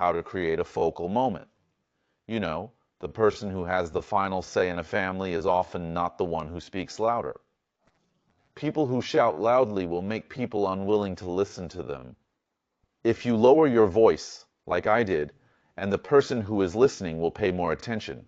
how to create a focal moment. You know, the person who has the final say in a family is often not the one who speaks louder. People who shout loudly will make people unwilling to listen to them. If you lower your voice, like I did, and the person who is listening will pay more attention.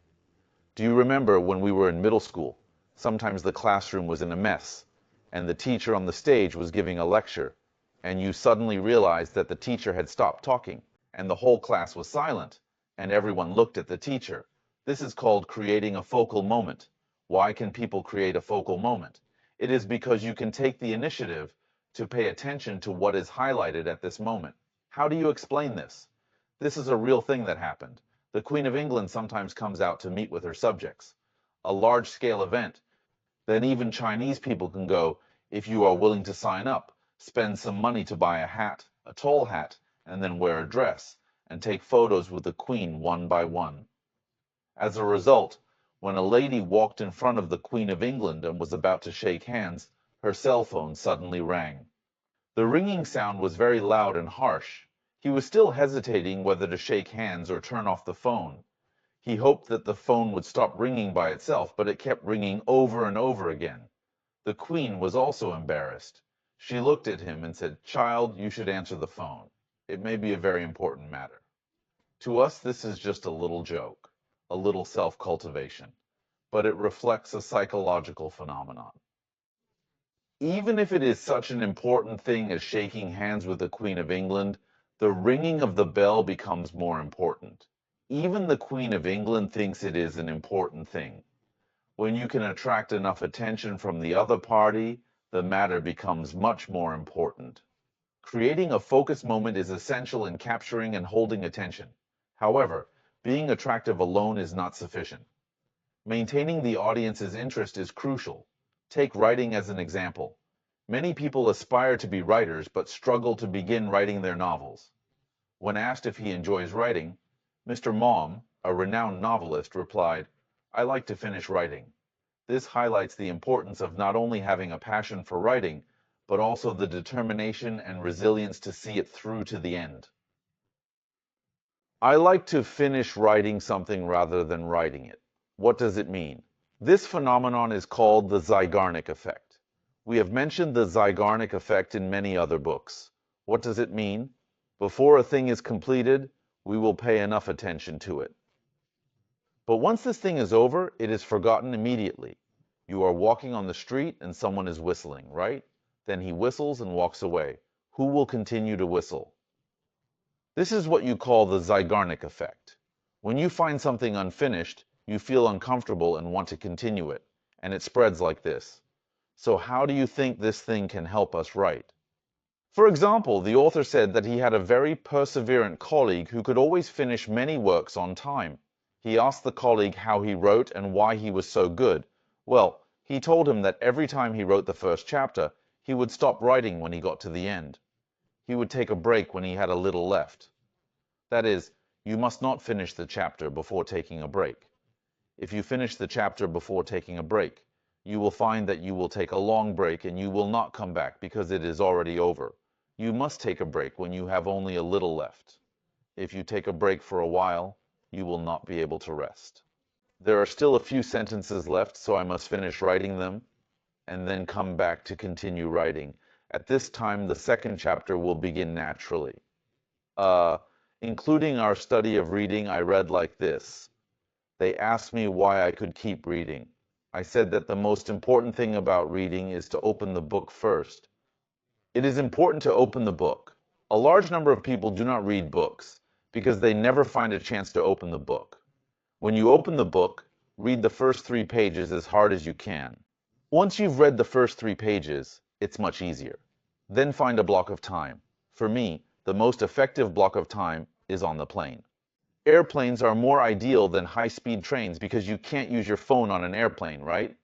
Do you remember when we were in middle school? Sometimes the classroom was in a mess, and the teacher on the stage was giving a lecture, and you suddenly realized that the teacher had stopped talking, and the whole class was silent, and everyone looked at the teacher. This is called creating a focal moment. Why can people create a focal moment? It is because you can take the initiative to pay attention to what is highlighted at this moment. How do you explain this? This is a real thing that happened. The Queen of England sometimes comes out to meet with her subjects. A large-scale event. Then even Chinese people can go, if you are willing to sign up, spend some money to buy a hat, a tall hat, and then wear a dress, and take photos with the Queen one by one. As a result, when a lady walked in front of the Queen of England and was about to shake hands, her cell phone suddenly rang. The ringing sound was very loud and harsh. He was still hesitating whether to shake hands or turn off the phone. He hoped that the phone would stop ringing by itself, but it kept ringing over and over again. The Queen was also embarrassed. She looked at him and said, "Child, you should answer the phone. It may be a very important matter." To us, this is just a little joke, a little self-cultivation, but it reflects a psychological phenomenon. Even if it is such an important thing as shaking hands with the Queen of England, the ringing of the bell becomes more important. Even the Queen of England thinks it is an important thing. When you can attract enough attention from the other party, the matter becomes much more important. Creating a focus moment is essential in capturing and holding attention. However, being attractive alone is not sufficient. Maintaining the audience's interest is crucial. Take writing as an example. Many people aspire to be writers but struggle to begin writing their novels. When asked if he enjoys writing, Mr. Maugham, a renowned novelist, replied, "I like to finish writing." This highlights the importance of not only having a passion for writing, but also the determination and resilience to see it through to the end. I like to finish writing something rather than writing it. What does it mean? This phenomenon is called the Zeigarnik effect. We have mentioned the Zeigarnik effect in many other books. What does it mean? Before a thing is completed, we will pay enough attention to it. But once this thing is over, it is forgotten immediately. You are walking on the street and someone is whistling, right? Then he whistles and walks away. Who will continue to whistle? This is what you call the Zeigarnik effect. When you find something unfinished, you feel uncomfortable and want to continue it, and it spreads like this. So how do you think this thing can help us write? For example, the author said that he had a very perseverant colleague who could always finish many works on time. He asked the colleague how he wrote and why he was so good. Well, he told him that every time he wrote the first chapter, he would stop writing when he got to the end. He would take a break when he had a little left. That is, you must not finish the chapter before taking a break. If you finish the chapter before taking a break, you will find that you will take a long break and you will not come back because it is already over. You must take a break when you have only a little left. If you take a break for a while, you will not be able to rest. There are still a few sentences left, so I must finish writing them and then come back to continue writing. At this time, the second chapter will begin naturally. Uh, Including our study of reading, I read like this. They asked me why I could keep reading. I said that the most important thing about reading is to open the book first. It is important to open the book. A large number of people do not read books because they never find a chance to open the book. When you open the book, read the first 3 pages as hard as you can. Once you've read the first 3 pages, it's much easier. Then find a block of time. For me, the most effective block of time is on the plane. Airplanes are more ideal than high-speed trains because you can't use your phone on an airplane, right?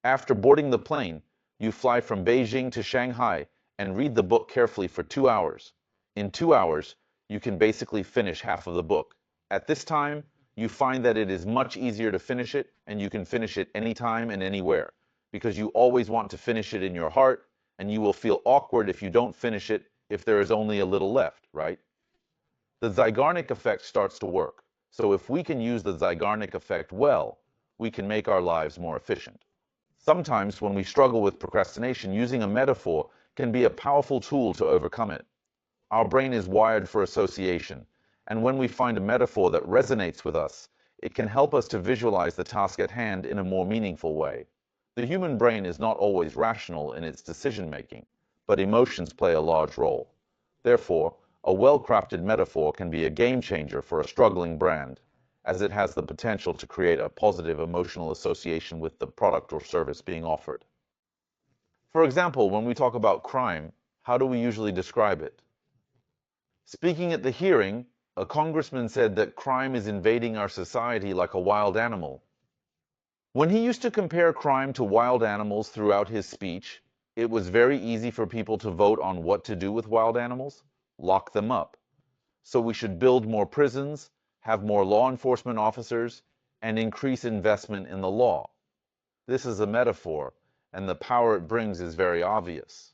After boarding the plane, you fly from Beijing to Shanghai and read the book carefully for 2 hours. In 2 hours, you can basically finish half of the book. At this time, you find that it is much easier to finish it, and you can finish it anytime and anywhere, because you always want to finish it in your heart, and you will feel awkward if you don't finish it if there is only a little left, right? the Zeigarnik effect starts to work. So if we can use the Zeigarnik effect well, we can make our lives more efficient. Sometimes when we struggle with procrastination, using a metaphor can be a powerful tool to overcome it. Our brain is wired for association, and when we find a metaphor that resonates with us, it can help us to visualize the task at hand in a more meaningful way. The human brain is not always rational in its decision-making, but emotions play a large role. Therefore, a well-crafted metaphor can be a game changer for a struggling brand, as it has the potential to create a positive emotional association with the product or service being offered. For example, when we talk about crime, how do we usually describe it? Speaking at the hearing, a congressman said that crime is invading our society like a wild animal. When he used to compare crime to wild animals throughout his speech, it was very easy for people to vote on what to do with wild animals: lock them up. So we should build more prisons, have more law enforcement officers, and increase investment in the law. This is a metaphor, and the power it brings is very obvious.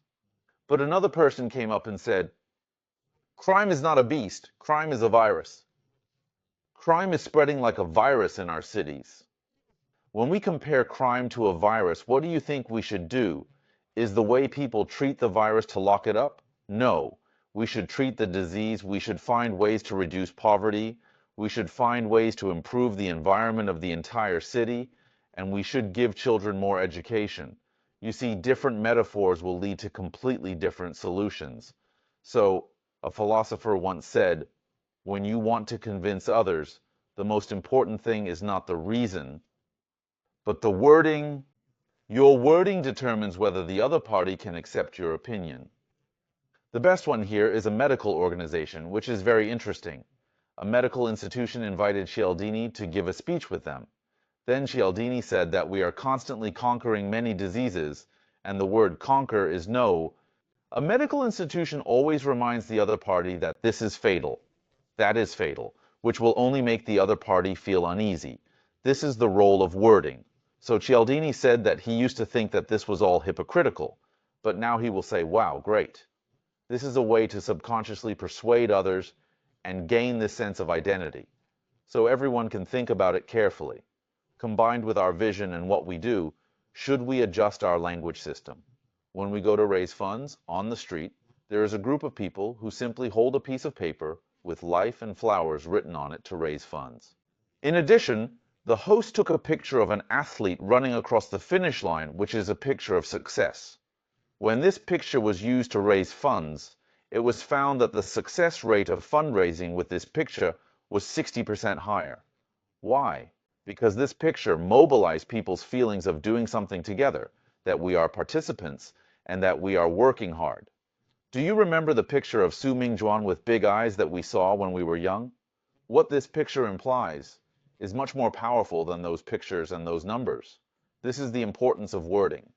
But another person came up and said, crime is not a beast, crime is a virus. Crime is spreading like a virus in our cities. When we compare crime to a virus, what do you think we should do? Is the way people treat the virus to lock it up? No. We should treat the disease. We should find ways to reduce poverty. We should find ways to improve the environment of the entire city. And we should give children more education. You see, different metaphors will lead to completely different solutions. So, a philosopher once said, when you want to convince others, the most important thing is not the reason, but the wording. Your wording determines whether the other party can accept your opinion. The best one here is a medical organization, which is very interesting. A medical institution invited Cialdini to give a speech with them. Then Cialdini said that we are constantly conquering many diseases, and the word conquer is no. A medical institution always reminds the other party that this is fatal. That is fatal, which will only make the other party feel uneasy. This is the role of wording. So Cialdini said that he used to think that this was all hypocritical, but now he will say, wow, great. This is a way to subconsciously persuade others and gain this sense of identity. So everyone can think about it carefully. Combined with our vision and what we do, should we adjust our language system? When we go to raise funds on the street, there is a group of people who simply hold a piece of paper with life and flowers written on it to raise funds. In addition, the host took a picture of an athlete running across the finish line, which is a picture of success. When this picture was used to raise funds, it was found that the success rate of fundraising with this picture was 60% higher. Why? Because this picture mobilized people's feelings of doing something together, that we are participants, and that we are working hard. Do you remember the picture of Su Mingjuan with big eyes that we saw when we were young? What this picture implies is much more powerful than those pictures and those numbers. This is the importance of wording.